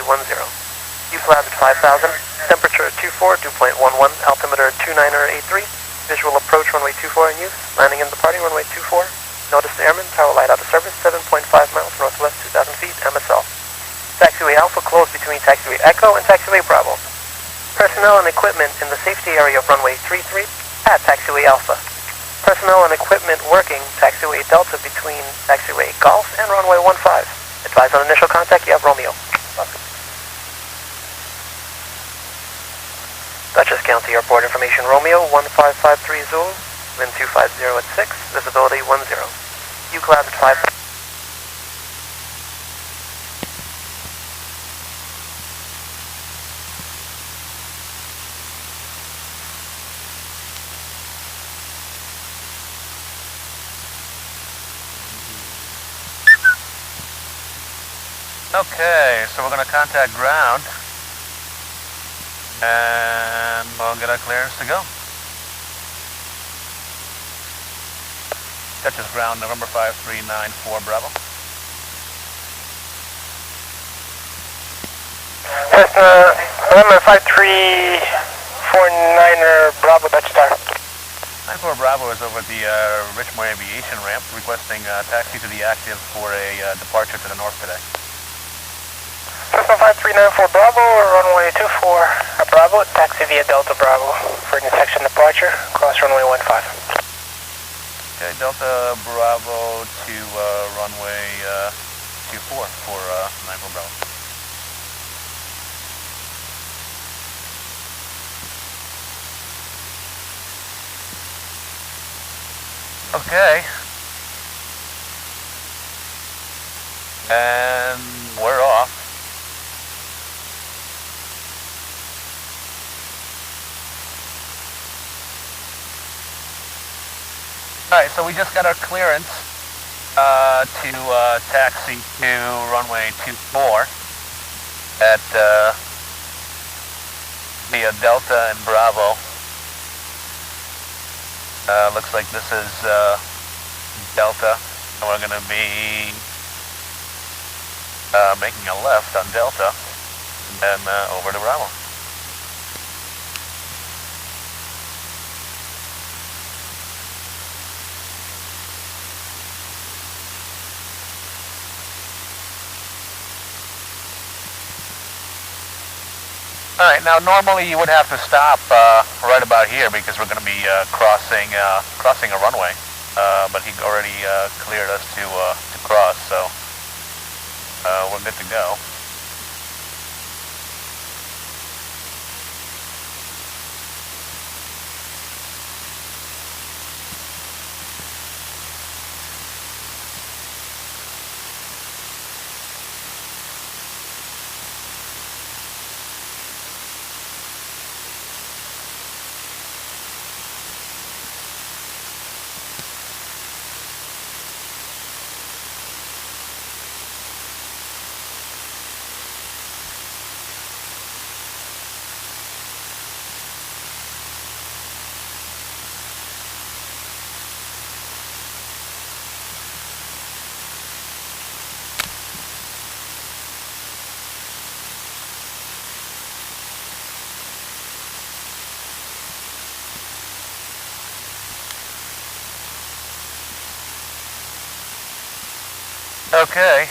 Flight 5000, temperature 24, dew point 11, altimeter 2983, visual approach runway 24 in use, landing and departing runway 24, notice to airmen, tower light out of service, 7.5 miles northwest, 2,000 feet, MSL. Taxiway Alpha closed between taxiway Echo and taxiway Bravo. Personnel and equipment in the safety area of runway 33 at taxiway Alpha. Personnel and equipment working taxiway Delta between taxiway Golf and runway 15. Advise on initial contact, you have Romeo. Dutchess County Airport information, Romeo 1553 Zulu, wind 250 at 6, visibility 10. Cloud at 5. Okay, so we're going to contact ground. And we'll get our clearance to go. Dutchess ground, November 5394 Bravo. Cessna, November 5349er Bravo, Dutch Star. 94 Bravo is over at the Richmore Aviation ramp, requesting taxi to the active for a departure to the north today. Cessna 5394 Bravo, runway 24 Bravo, taxi via Delta Bravo for intersection departure, cross runway 15. Okay, Delta Bravo to runway 24 for 94 Bravo. Okay. And we're off. Alright, so we just got our clearance to taxi to runway 24 at via Delta and Bravo. Looks like this is Delta, and we're going to be making a left on Delta and then over to Bravo. Alright, now normally you would have to stop right about here because we're going to be crossing a runway, but he already cleared us to cross, so we're good to go. Okay.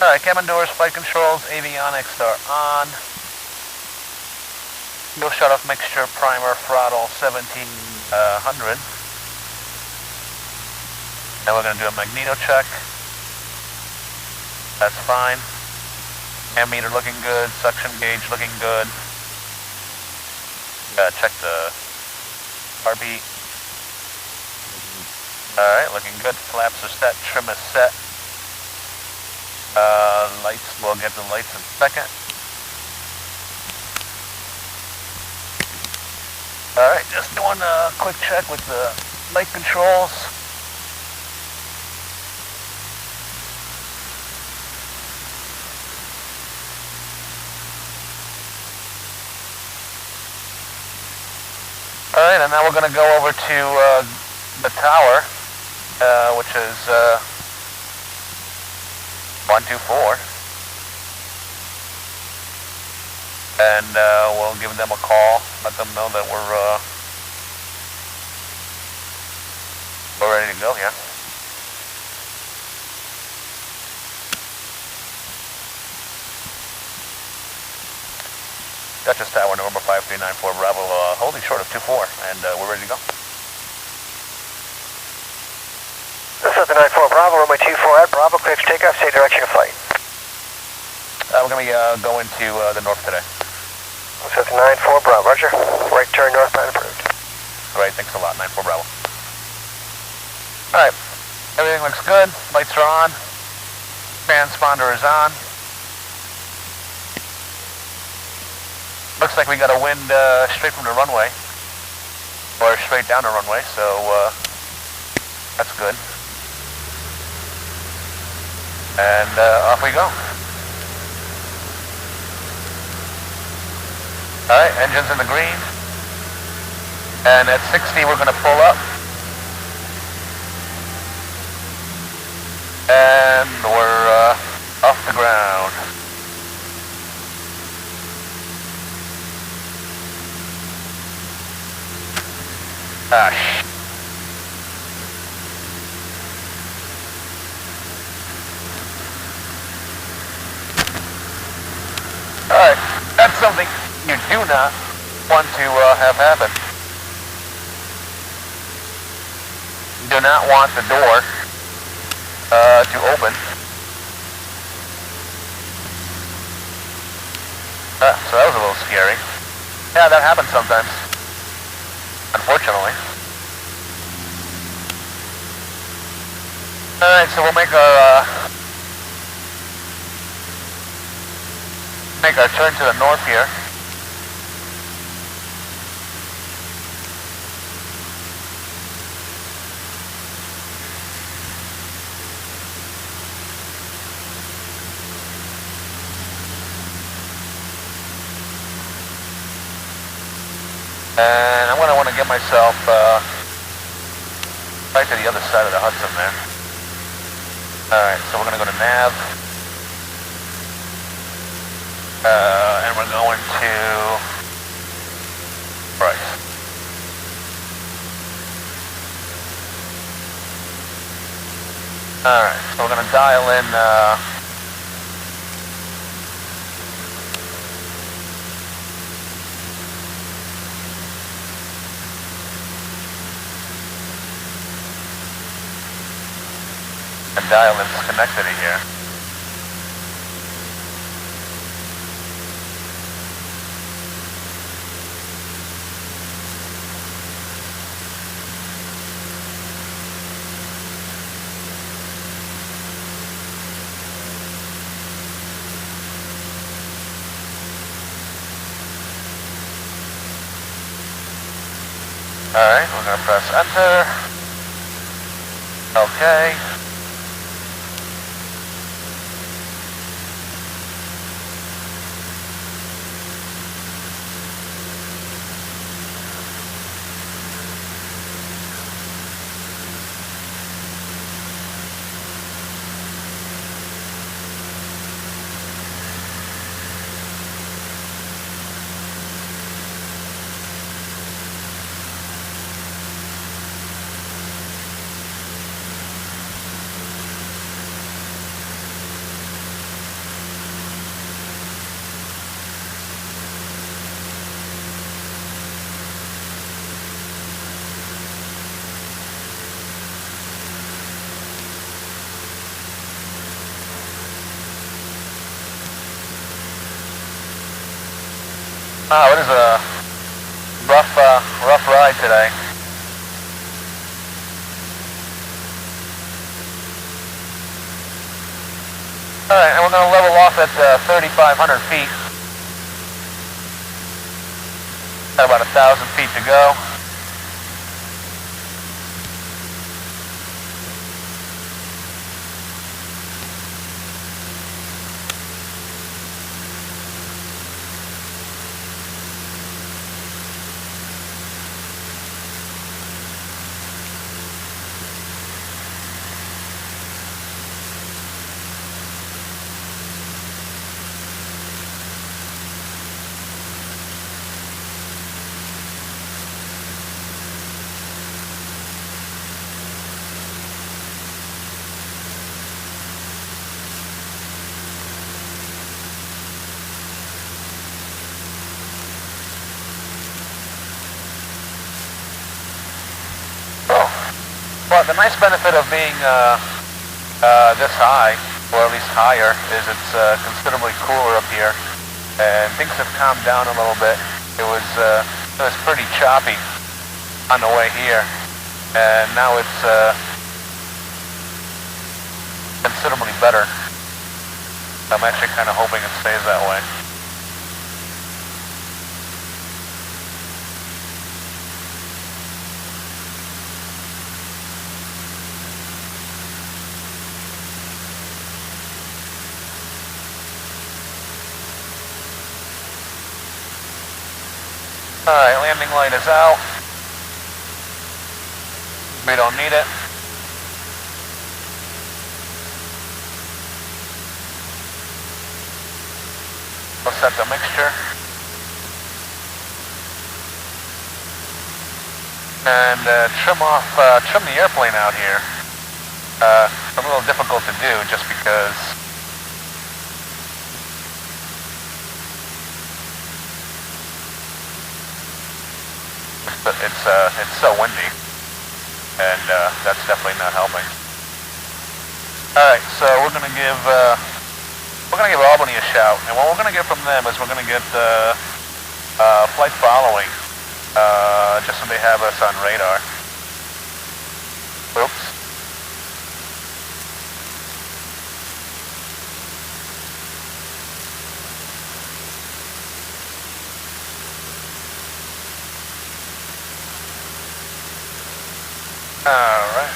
Alright, cabin doors, flight controls, avionics are on. Fuel shut-off mixture, primer, throttle, 1700. Now we're going to do a magneto check. That's fine. Ammeter looking good, suction gauge looking good. Check the RB. Alright, looking good. Flaps are set, trim is set. Lights, we'll get the lights in a second. Alright, just doing a quick check with the light controls. Alright, and now we're going to go over to the tower, which is 124. And we'll give them a call, let them know that we're ready to go here. Dutchess Tower, November 5394 Bravo, holding short of 24, and we're ready to go. This is the 94 Bravo, runway 24 at Bravo, clear for takeoff, state direction of flight. We're going to be going to the north today. This is the 94 Bravo, roger. Right turn northbound approved. Great, thanks a lot, 94 Bravo. Alright, everything looks good, lights are on, transponder is on. Looks like we got a wind straight from the runway, or straight down the runway, so that's good. And off we go. Alright, engine's in the green. And at 60 we're going to pull up. And we're off the ground. Ah, Alright, that's something you do not want to have happen. You do not want the door to open. So that was a little scary. Yeah, that happens sometimes. Unfortunately. Alright, so we'll make our turn to the north here. And I'm going to want to get myself right to the other side of the Hudson there. Alright, so we're going to go to nav. And we're going to right. Alright, so we're going to dial in and dial in Schenectady here. Alright, we're going to press enter. Okay. Wow, it is a rough ride today. Alright, and we're going to level off at 3,500 feet. Got about 1,000 feet to go. The nice benefit of being this high, or at least higher, is it's considerably cooler up here, and things have calmed down a little bit. It was pretty choppy on the way here, and now it's considerably better. I'm actually kind of hoping it stays that way. Alright, landing light is out. We don't need it. We'll set the mixture. And trim the airplane out here. It's a little difficult to do just because it's so windy, and that's definitely not helping. All right, so we're gonna give Albany a shout, and what we're gonna get from them is we're gonna get flight following, just so they have us on radar. Oops. Alright.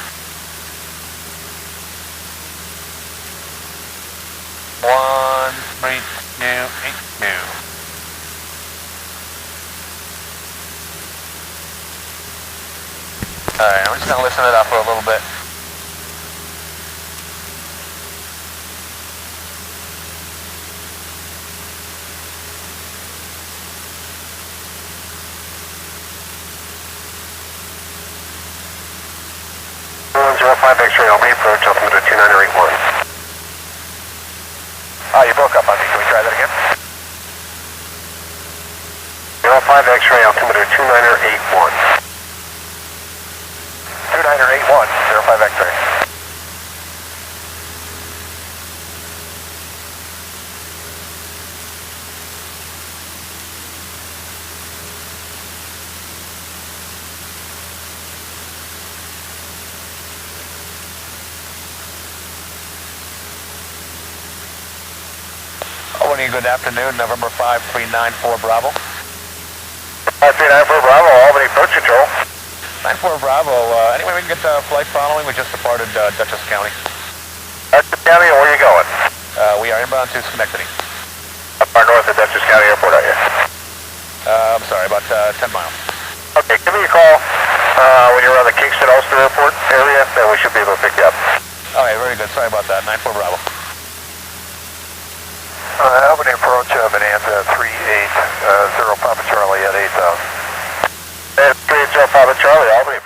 13282. Alright, I'm just gonna listen to that for a little bit. X-ray Albany approach, altimeter 2981. You broke up on me. Can we try that again? 05 X-ray, altimeter 2981. 2981, 05 X-ray. Good afternoon, November 5394 Bravo. 5394 Bravo, Albany approach control. 94 Bravo, anyway we can get flight following. We just departed Dutchess County. Dutchess County, and where are you going? We are inbound to Schenectady. How far north of Dutchess County Airport are you? I'm sorry, about 10 miles. Okay, give me a call when you're around the Kingston-Ulster Airport area, then we should be able to pick you up. Alright, very good. Sorry about that. 94 Bravo. Albany approach, Bonanza 380 Papa Charlie at 8,000. 380 Papa Charlie, Albany.